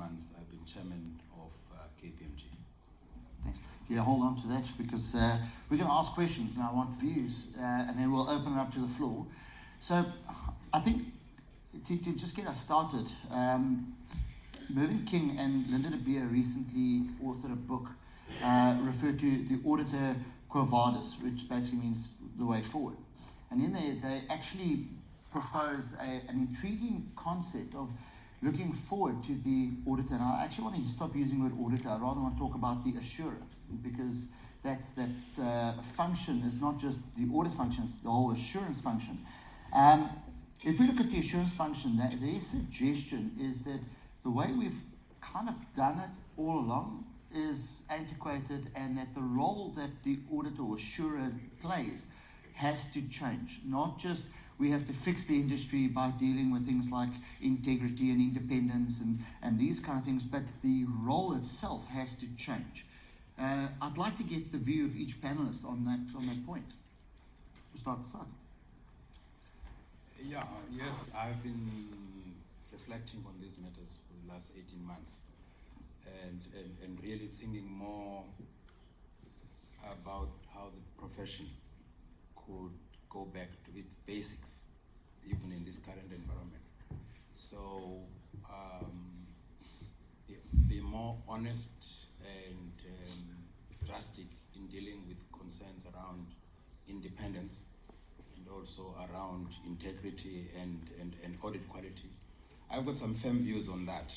months, I've been chairman of KPMG. Thanks. Yeah, hold on to that because we're going to ask questions and I want views and then we'll open it up to the floor. So I think to just get us started, Mervyn King and Linda de Beer recently authored a book referred to the Auditor Quo Vadis, which basically means the way forward. And in there, they actually propose an intriguing concept of looking forward to the auditor. And I actually want to stop using the word auditor. I rather want to talk about the assurer, because that function is not just the audit function, it's the whole assurance function. If we look at the assurance function, their suggestion is that the way we've kind of done it all along is antiquated, and that the role that the auditor or assurer plays has to change. Not just we have to fix the industry by dealing with things like integrity and independence and these kind of things, but the role itself has to change. I'd like to get the view of each panelist on that point. We'll start with Saipa. Yeah, yes, I've been reflecting on these matters for the last 18 months and really thinking more about how the profession could go back to its basics, even in this current environment. So, be more honest and drastic in dealing with concerns around independence and also around integrity and audit quality. I've got some firm views on that,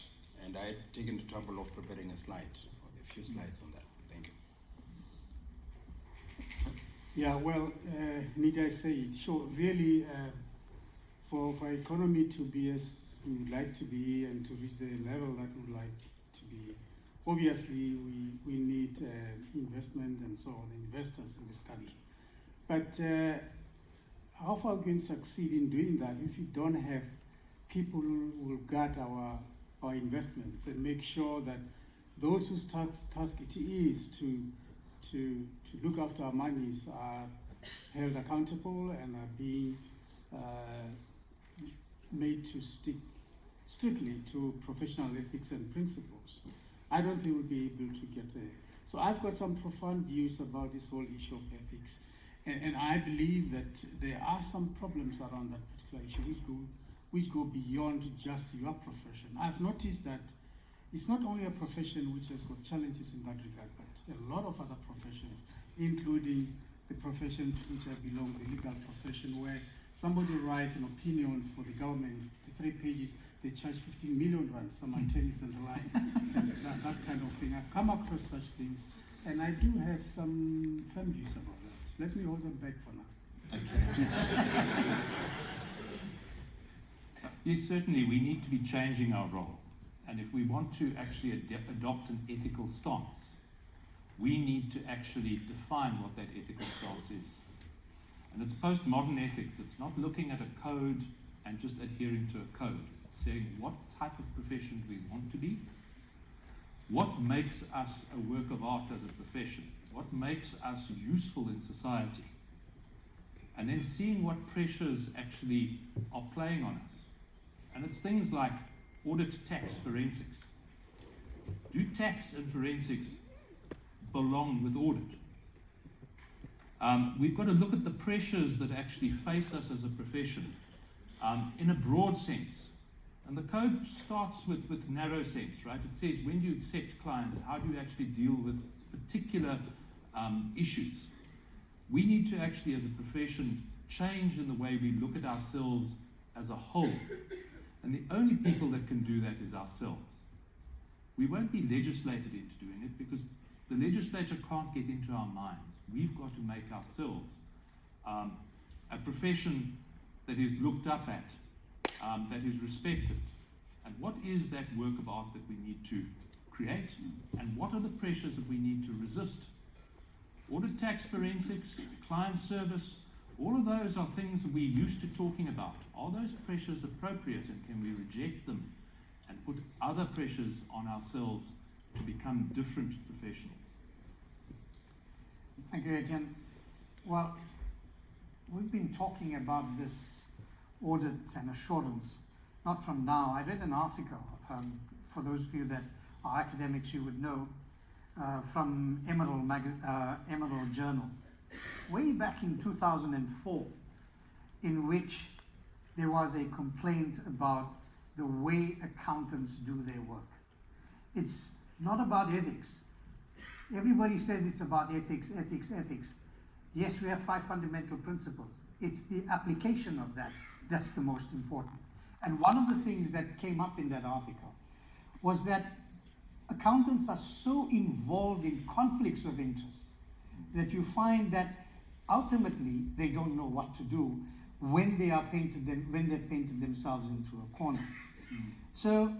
and I've taken the trouble of preparing a few slides on that. Thank you. Yeah, well, need I say it? Sure, really, for economy to be as we would like to be and to reach the level that we would like to be, obviously we need investment and so on, investors in this country. But how far are we going to succeed in doing that if you don't have people who will guard our investments and make sure that those whose task it is to look after our monies are held accountable and are being made to stick strictly to professional ethics and principles? I don't think we'll be able to get there. So I've got some profound views about this whole issue of ethics. And I believe that there are some problems around that particular issue which go beyond just your profession. I've noticed that it's not only a profession which has got challenges in that regard, but a lot of other professions, including the profession to which I belong, the legal profession, where somebody writes an opinion for the government, the 3 pages, they charge 15 million rand, some attorneys and the like, that kind of thing. I've come across such things, and I do have some firm views about that. Let me hold them back for now. Okay. Yes, certainly we need to be changing our role. And if we want to actually adopt an ethical stance, we need to actually define what that ethical stance is. And it's postmodern ethics. It's not looking at a code and just adhering to a code. It's saying what type of profession we want to be, what makes us a work of art as a profession, what makes us useful in society, and then seeing what pressures actually are playing on us. And it's things like audit, tax, forensics. Do tax and forensics belong with audit? We've got to look at the pressures that actually face us as a profession in a broad sense. And the code starts with narrow sense, right? It says when do you accept clients, how do you actually deal with particular issues? We need to actually, as a profession, change in the way we look at ourselves as a whole. And the only people that can do that is ourselves. We won't be legislated into doing it because the legislature can't get into our minds. We've got to make ourselves a profession that is looked up at, that is respected. And what is that work of art that we need to create? And what are the pressures that we need to resist? Audit, tax, forensics, client service, all of those are things that we're used to talking about. Are those pressures appropriate, and can we reject them and put other pressures on ourselves to become different professionals? Thank you, Etienne. Well, we've been talking about this audit and assurance, not from now. I read an article for those of you that are academics, you would know, from Emerald Journal, way back in 2004, in which there was a complaint about the way accountants do their work. It's not about ethics. Everybody says it's about ethics, ethics, ethics. Yes, we have 5 fundamental principles. It's the application of that that's the most important. And one of the things that came up in that article was that accountants are so involved in conflicts of interest that you find that ultimately they don't know what to do when they've painted themselves into a corner. So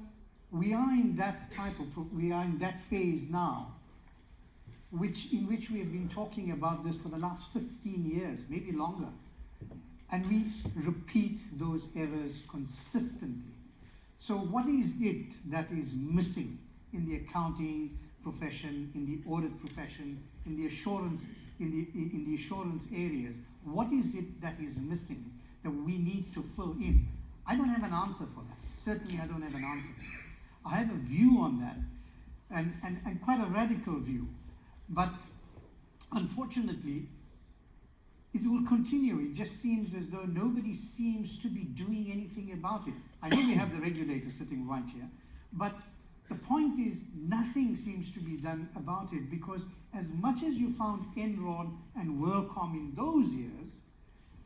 we are in that phase now, in which we have been talking about this for the last 15 years, maybe longer. And we repeat those errors consistently. So what is it that is missing in the accounting profession, in the audit profession, in the assurance, in the assurance areas? What is it that is missing that we need to fill in? I don't have an answer for that. Certainly I don't have an answer for that. I have a view on that, and quite a radical view. But unfortunately, it will continue. It just seems as though nobody seems to be doing anything about it. I know we have the regulator sitting right here, but the point is nothing seems to be done about it, because as much as you found Enron and WorldCom in those years,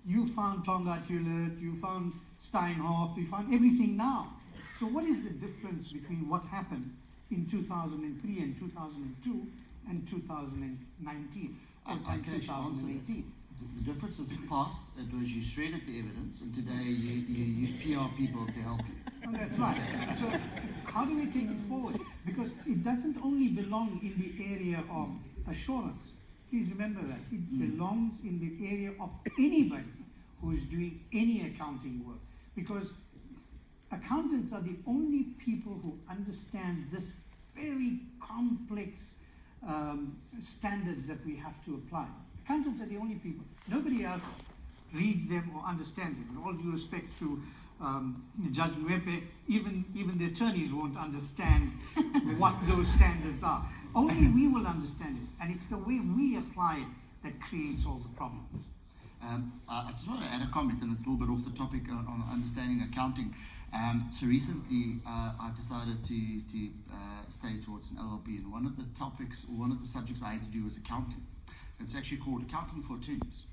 you found Tonga Hewlett, you found Steinhoff, you found everything now. So what is the difference between what happened in 2003 and 2002 and 2019 and 2018? The difference is past. It was you shredded the evidence, and today you use PR people to help you. Oh, that's right. So how do we take it forward? Because it doesn't only belong in the area of assurance. Please remember that. It belongs in the area of anybody who is doing any accounting work. Because accountants are the only people who understand this very complex standards that we have to apply. Accountants are the only people. Nobody else reads them or understands them. With all due respect to Judge Nwepe, even the attorneys won't understand what those standards are. Only we will understand it. And it's the way we apply it that creates all the problems. I just want to add a comment, and it's a little bit off the topic on understanding accounting. So recently, I decided to stay towards an LLB, and one of the subjects I had to do was accounting. It's actually called Accounting for Attorneys.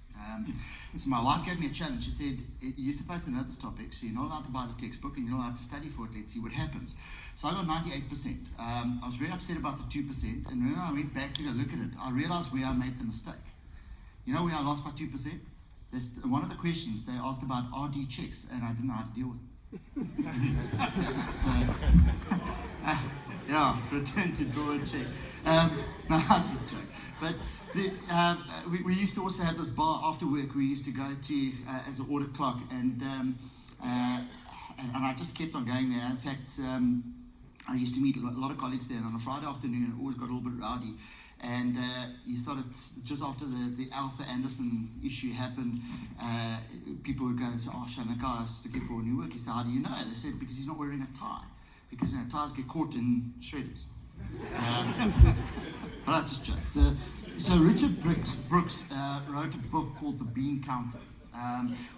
So my wife gave me a challenge. She said, you're supposed to know this topic, so you're not allowed to buy the textbook, and you're not allowed to study for it. Let's see what happens. So I got 98%. I was very upset about the 2%, and when I went back to go look at it, I realized where I made the mistake. You know where I lost by 2%? That's one of the questions they asked about RD checks, and I didn't know how to deal with it. So, yeah, pretend to draw a check. No, I'm just joking. But we used to also have this bar after work we used to go to as an audit clerk, and I just kept on going there. In fact, I used to meet a lot of colleagues there, and on a Friday afternoon it always got a little bit rowdy. And you started, just after the Alpha Anderson issue happened, people would go and say, oh, Shanaka is looking for new work. He said, how do you know? They said, because he's not wearing a tie. Because ties get caught in shredders. But I just joke. So Richard Brooks wrote a book called The Bean Counter,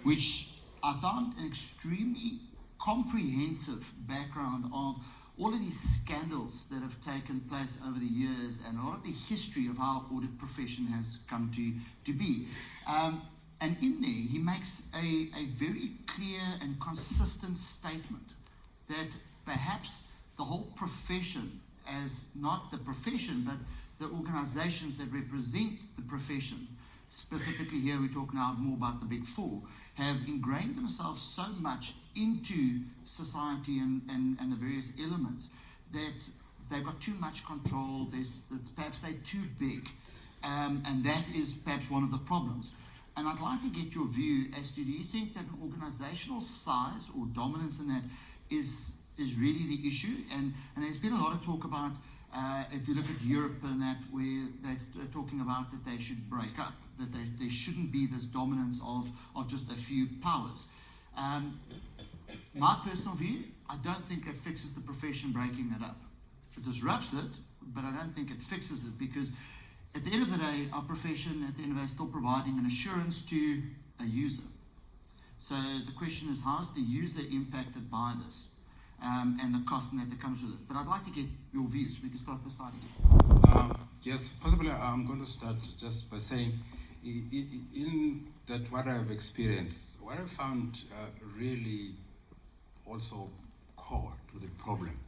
which I found an extremely comprehensive background of all of these scandals that have taken place over the years, and a lot of the history of how audit profession has come to be. And in there, he makes a very clear and consistent statement that perhaps the whole profession, as not the profession, but the organizations that represent the profession, specifically here we talk now more about the Big Four, have ingrained themselves so much into society and the various elements that they've got too much control. Perhaps they're too big, and that is perhaps one of the problems. And I'd like to get your view as to, do you think that an organizational size or dominance in that is really the issue? And there's been a lot of talk about, if you look at Europe and that, where they're talking about that they should break up, that there shouldn't be this dominance of just a few powers. My personal view, I don't think it fixes the profession breaking it up. It disrupts it, but I don't think it fixes it, because at the end of the day, our profession at the end of the day is still providing an assurance to a user. So the question is, how is the user impacted by this, and the cost that comes with it? But I'd like to get your views. We can start this side again. Yes, possibly I'm going to start just by saying, in that what I've experienced, what I found really also core to the problem,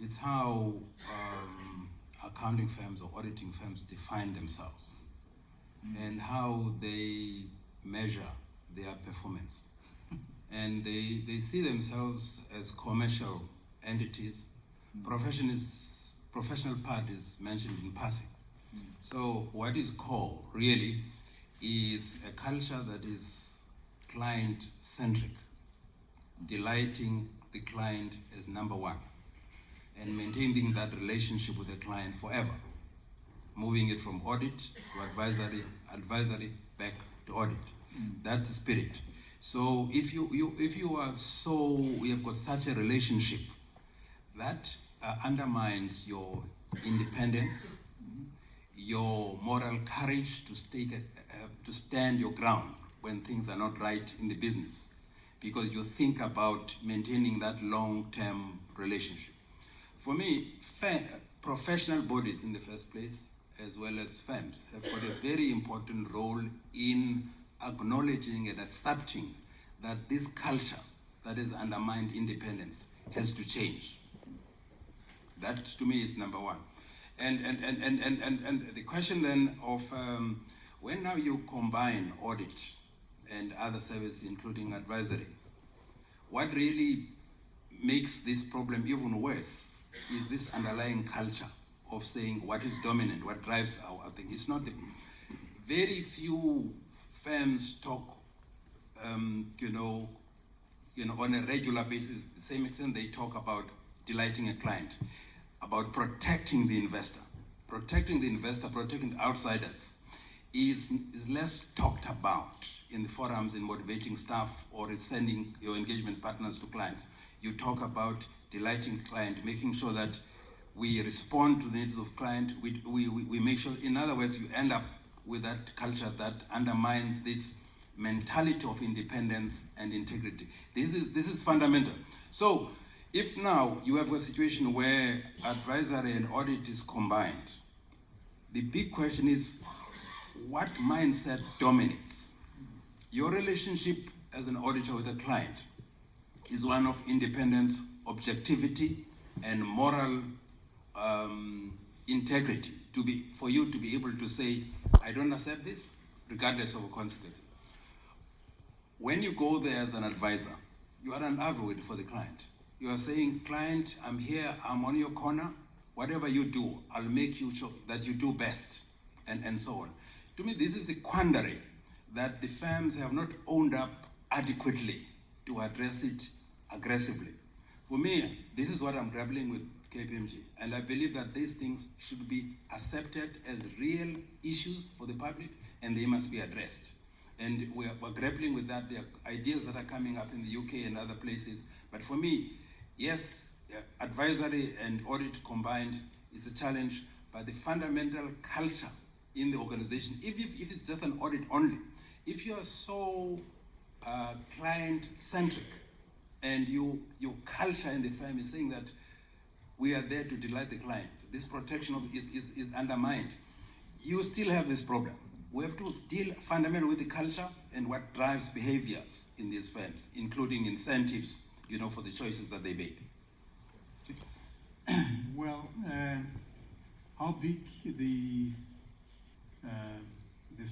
it's how accounting firms or auditing firms define themselves and how they measure their performance. And they see themselves as commercial entities. Professional part is mentioned in passing. So what is core really is a culture that is client-centric, delighting the client as number one, and maintaining that relationship with the client forever, moving it from audit to advisory back to audit. That's the spirit. So if you have got such a relationship, that undermines your independence, your moral courage to stand your ground when things are not right in the business, because you think about maintaining that long-term relationship. For me, professional bodies in the first place, as well as firms, have got a very important role in acknowledging and accepting that this culture that has undermined independence has to change. That, to me, is number one. And the question then of when now you combine audit and other services, including advisory, what really makes this problem even worse is this underlying culture of saying what is dominant, what drives our thing. It's not very few firms talk, on a regular basis, the same extent they talk about delighting a client, about protecting the investor. Protecting the investor, protecting outsiders is less talked about in the forums, in motivating staff, or is sending your engagement partners to clients. You talk about delighting client, making sure that we respond to the needs of client. We make sure, in other words, you end up with that culture that undermines this mentality of independence and integrity. This is fundamental. So if now you have a situation where advisory and audit is combined, the big question is, what mindset dominates? Your relationship as an auditor with a client is one of independence, objectivity, and moral integrity, for you to be able to say, I don't accept this, regardless of the consequences. When you go there as an advisor, you are an advocate for the client. You are saying, client, I'm here, I'm on your corner. Whatever you do, I'll make you sure that you do best, and so on. To me, this is the quandary that the firms have not owned up adequately to address it aggressively. For me, this is what I'm grappling with KPMG, and I believe that these things should be accepted as real issues for the public, and they must be addressed. And we're grappling with that. There are ideas that are coming up in the UK and other places. But for me, yes, advisory and audit combined is a challenge, but the fundamental culture in the organization, if it's just an audit only, if you are so client-centric and your culture in the firm is saying that we are there to delight the client, this protection is undermined, you still have this problem. We have to deal fundamentally with the culture and what drives behaviors in these firms, including incentives, for the choices that they make. Well, how big the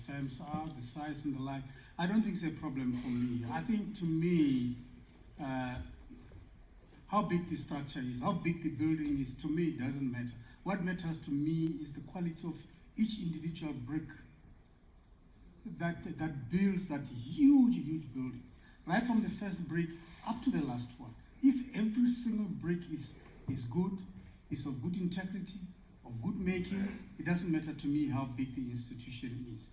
firms are, the size and the like, I don't think it's a problem for me. I think, to me, how big the structure is, how big the building is, to me, it doesn't matter. What matters to me is the quality of each individual brick that builds that huge building, right from the first brick up to the last one. If every single brick is good, is of good integrity, of good making, it doesn't matter to me how big the institution is.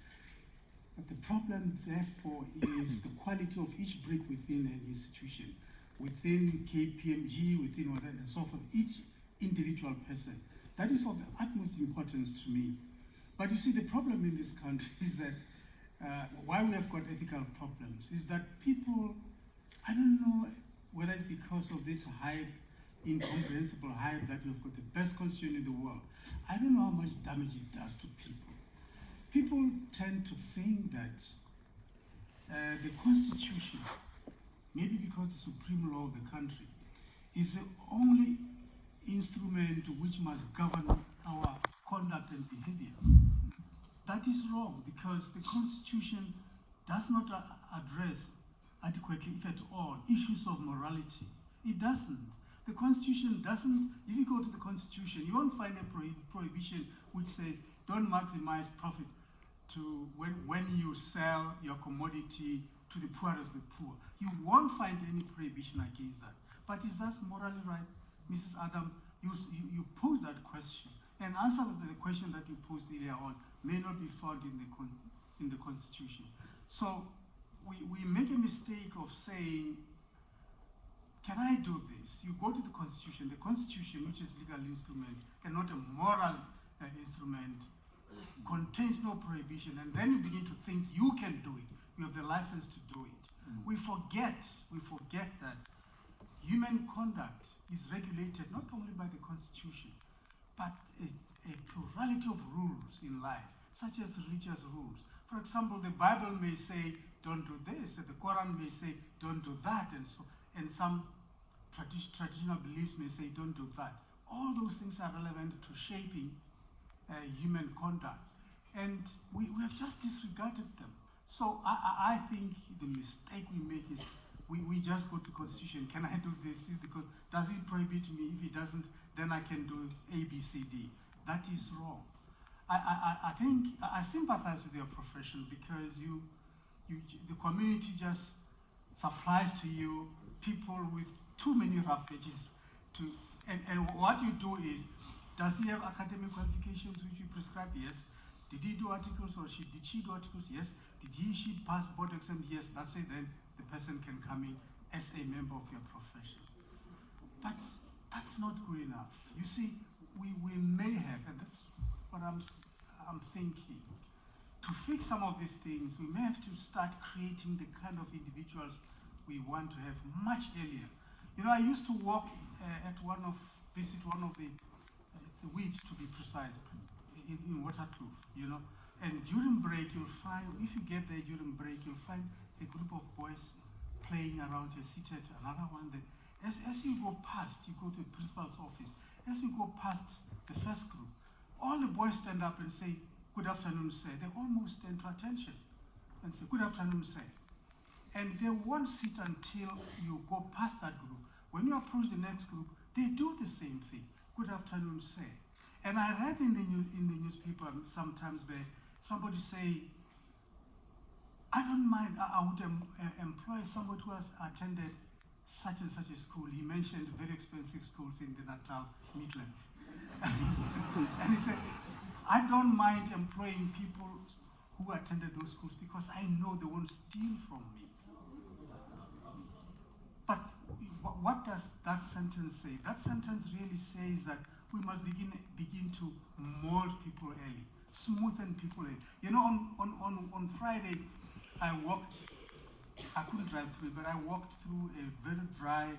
But the problem, therefore, is the quality of each brick within an institution. within KPMG, within whatever, and so forth, each individual person. That is of the utmost importance to me. But you see, the problem in this country is that why we have got ethical problems is that people, I don't know whether it's because of this hype, incomprehensible hype that we've got the best constitution in the world. I don't know how much damage it does to people. People tend to think that the constitution, maybe because the supreme law of the country, is the only instrument which must govern our conduct and behavior. That is wrong, because the constitution does not address adequately, if at all, issues of morality. It doesn't. The constitution doesn't, if you go to the constitution, you won't find a prohibition which says don't maximize profit to when you sell your commodity to the poorest of the poor. You won't find any prohibition against that. But is that morally right? Mrs. Adam, you pose that question. And answer to the question that you posed earlier on may not be found in the Constitution. So we make a mistake of saying, can I do this? You go to the Constitution, which is legal instrument and not a moral instrument, contains no prohibition, and then you begin to think you can do it. You have the license to do it. We forget that human conduct is regulated not only by the Constitution, but a plurality of rules in life, such as religious rules. For example, the Bible may say, don't do this, and the Quran may say, don't do that, and some traditional beliefs may say, don't do that. All those things are relevant to shaping human conduct. And we have just disregarded them. So I think the mistake we make is we just go to the Constitution. Can I do this? Because does it prohibit me? If it doesn't, then I can do A, B, C, D. That is wrong. I think I sympathize with your profession because the community just supplies to you people with too many rough edges and what you do is, does he have academic qualifications which you prescribe? Yes. Did he do articles or did she do articles? Yes. Did she pass board exam? Yes. That's it. Then the person can come in as a member of your profession. But that's not good enough. You see, we may have, and that's what I'm thinking, to fix some of these things, we may have to start creating the kind of individuals we want to have much earlier. You know, I used to work visit one of the weeks, to be precise, in Waterkloof, you know. And during break, you'll find, if you get there during break, you'll find a group of boys playing around here, seated, another one there. As you go past, you go to the principal's office, as you go past the first group, all the boys stand up and say, good afternoon, sir. They almost stand to attention and say, good afternoon, sir. And they won't sit until you go past that group. When you approach the next group, they do the same thing. Good afternoon, sir. And I read in the newspaper sometimes where somebody say, I don't mind, I would employ somebody who has attended such and such a school. He mentioned very expensive schools in the Natal Midlands. And he said, I don't mind employing people who attended those schools because I know they won't steal from me. But what does that sentence say? That sentence really says that we must begin to mold people early, smoothen people early. You know, on Friday, I couldn't drive through, but I walked through a very dry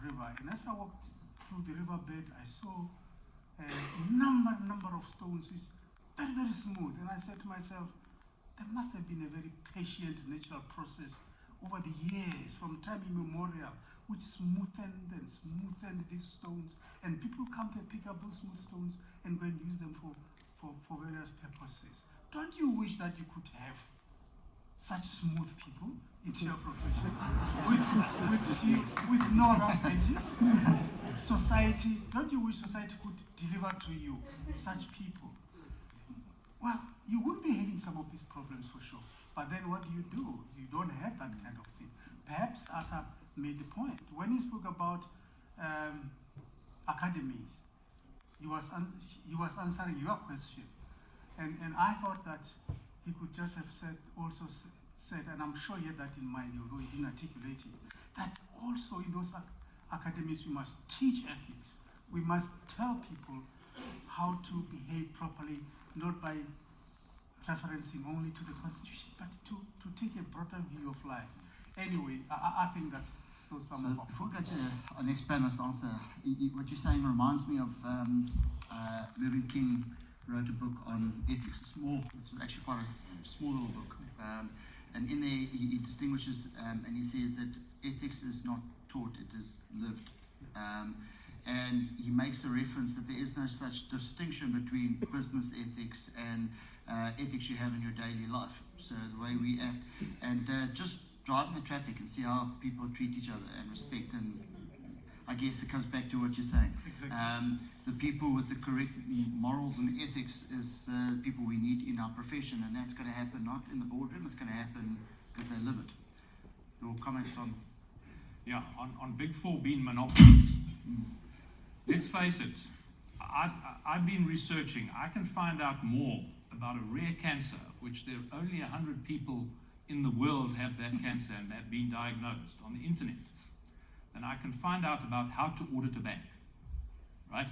river. And as I walked through the riverbed, I saw a number of stones, which very, very smooth. And I said to myself, there must have been a very patient natural process over the years, from time immemorial, which smoothened these stones. And people come to pick up those smooth stones and go and use them for various purposes. Don't you wish that you could have such smooth people into your profession with no rough edges? Society, don't you wish society could deliver to you such people? Well, you wouldn't be having some of these problems for sure. But then what do? You don't have that kind of thing. Perhaps Arthur made the point. When he spoke about academies, he was answering your question. And I thought that he could just have said, and I'm sure he had that in mind, although he didn't articulate it, that also in those academies we must teach ethics. We must tell people how to behave properly, not by referencing only to the Constitution, but to take a broader view of life. Anyway, I think that's still some So of before we go to our next panelist answer, what you're saying reminds me of Mervyn King wrote a book on ethics. It's actually quite a small little book. And in there he distinguishes and he says that ethics is not taught, it is lived. And he makes the reference that there is no such distinction between business ethics and ethics you have in your daily life. So the way we act, and just driving the traffic and see how people treat each other and respect, and I guess it comes back to what you're saying. Exactly. The people with the correct morals and ethics is people we need in our profession, and that's going to happen not in the boardroom, it's going to happen because they live it. Your comments on? Yeah, on Big Four being monopolies. Let's face it, I've been researching. I can find out more about a rare cancer, which there are only 100 people in the world have that cancer and have been diagnosed on the internet, than I can find out about how to audit a bank, right?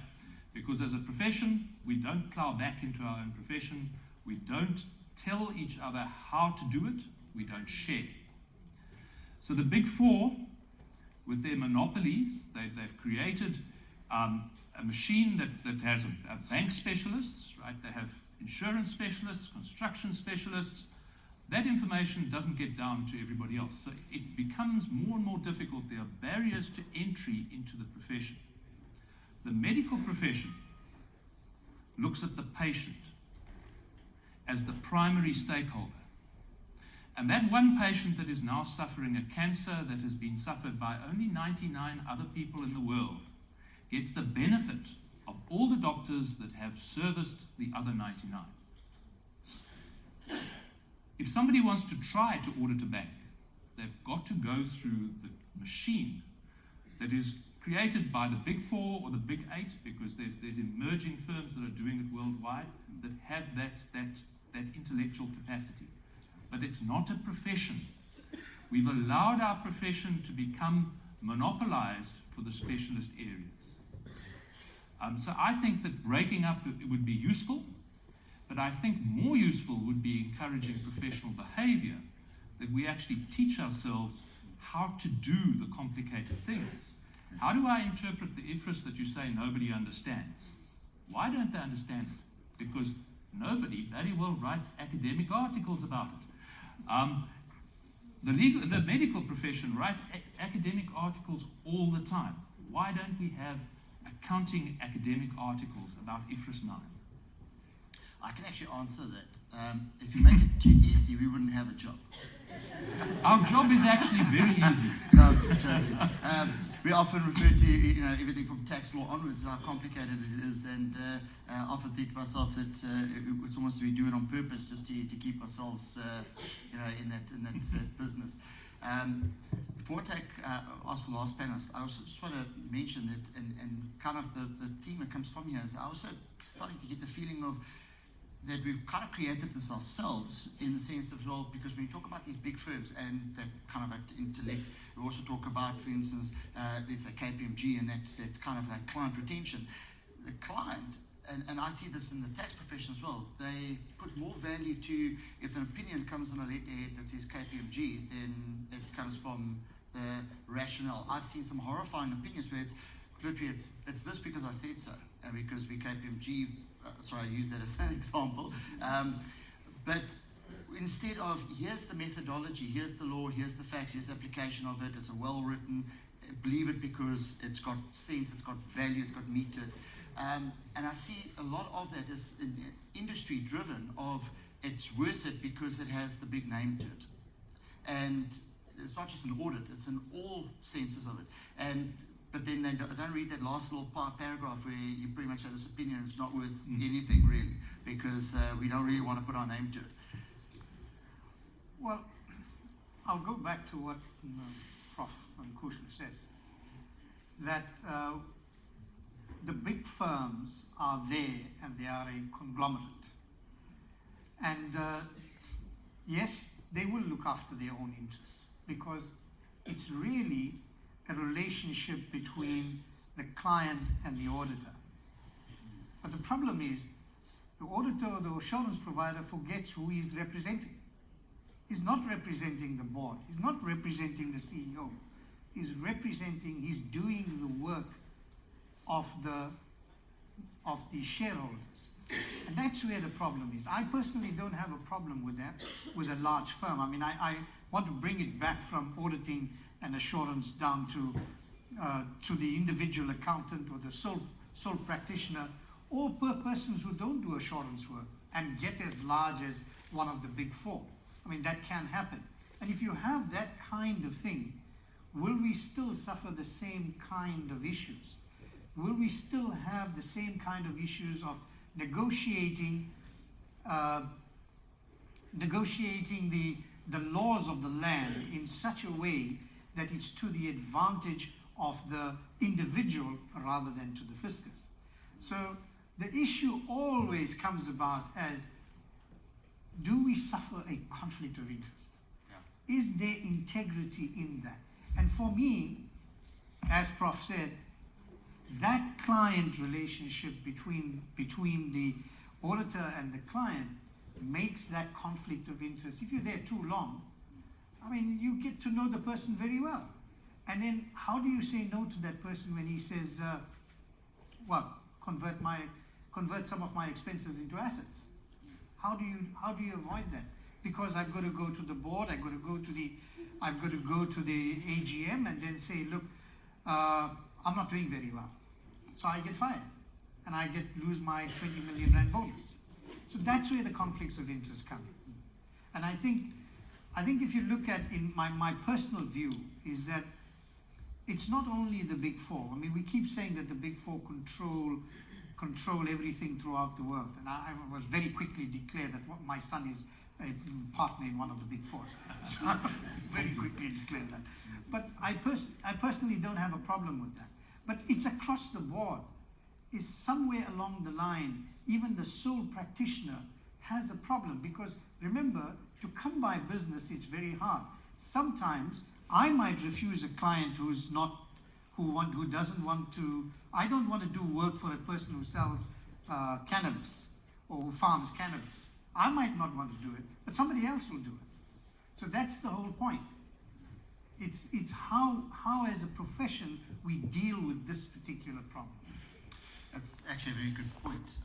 Because as a profession, we don't plow back into our own profession. We don't tell each other how to do it. We don't share. So the Big Four, with their monopolies, they've created a machine that has a bank specialists, right? They have insurance specialists, construction specialists. That information doesn't get down to everybody else. So it becomes more and more difficult. There are barriers to entry into the profession. The medical profession looks at the patient as the primary stakeholder. And that one patient that is now suffering a cancer that has been suffered by only 99 other people in the world gets the benefit of all the doctors that have serviced the other 99. If somebody wants to try to audit a bank, they've got to go through the machine that is created by the Big Four or the Big Eight, because there's emerging firms that are doing it worldwide that have that intellectual capacity. But it's not a profession. We've allowed our profession to become monopolized for the specialist areas. So I think that breaking up it would be useful, but I think more useful would be encouraging professional behavior, that we actually teach ourselves how to do the complicated things. How do I interpret the IFRS that you say nobody understands? Why don't they understand it? Because nobody very well writes academic articles about it. The medical profession writes academic articles all the time. Why don't we have accounting academic articles about IFRS 9? I can actually answer that. If you make it too easy, we wouldn't have a job. Our job is actually very easy. No, I'm just joking. We often refer to everything from tax law onwards, how complicated it is, and I often think to myself that it's almost we do it on purpose just to keep ourselves in that business. Before I ask for the last panelist, I also just want to mention that, and kind of the theme that comes from here is I also starting to get the feeling of that we've kind of created this ourselves, in the sense of, well, because when you talk about these big firms and that kind of intellect, we also talk about, for instance, let's say KPMG and that kind of like client retention. The client, and I see this in the tax profession as well, they put more value to, if an opinion comes on a letterhead that says KPMG, then it comes from the rationale. I've seen some horrifying opinions where it's literally, it's this because I said so, and because we KPMG, sorry, I use that as an example. But instead of, here's the methodology, here's the law, here's the facts, here's the application of it, it's a well-written, believe it because it's got sense, it's got value, it's got meat to it. And I see a lot of that is industry-driven, of it's worth it because it has the big name to it. And it's not just an audit, it's in all senses of it. But then they don't read that last little paragraph where you pretty much have this opinion it's not worth anything really, because we don't really want to put our name to it. Well, I'll go back to what Prof. Kushu says, that the big firms are there and they are a conglomerate. And yes, they will look after their own interests, because it's really a relationship between the client and the auditor. But the problem is, the auditor or the assurance provider forgets who he is representing. He's not representing the board. He's not representing the CEO. He's doing the work of the shareholders. And that's where the problem is. I personally don't have a problem with that, with a large firm. I mean, I want to bring it back from auditing and assurance down to the individual accountant or the sole practitioner, or per persons who don't do assurance work and get as large as one of the big four. I mean, that can happen. And if you have that kind of thing, will we still suffer the same kind of issues? Will we still have the same kind of issues of negotiating the laws of the land in such a way that it's to the advantage of the individual rather than to the fiscus? So the issue always comes about as, do we suffer a conflict of interest? Yeah. Is there integrity in that? And for me, as Prof said, that client relationship between the auditor and the client makes that conflict of interest. If you're there too long, I mean, you get to know the person very well. And then how do you say no to that person when he says, convert some of my expenses into assets? How do you avoid that? Because I've got to go to the board, I've got to go to the AGM and then say, look, I'm not doing very well. So I get fired and I lose my 20 million rand bonus. So that's where the conflicts of interest come in. And I think if you look at, in my personal view, is that it's not only the big four. I mean, we keep saying that the big four control everything throughout the world. And I was very quickly declared that my son is a partner in one of the big fours. So I very quickly declared that. But I personally don't have a problem with that. But it's across the board. It's somewhere along the line, even the sole practitioner has a problem, because remember, to come by business, it's very hard. Sometimes I might refuse a client who doesn't want to. I don't want to do work for a person who sells cannabis or who farms cannabis. I might not want to do it, but somebody else will do it. So that's the whole point. It's how as a profession we deal with this particular problem. That's actually a very good point.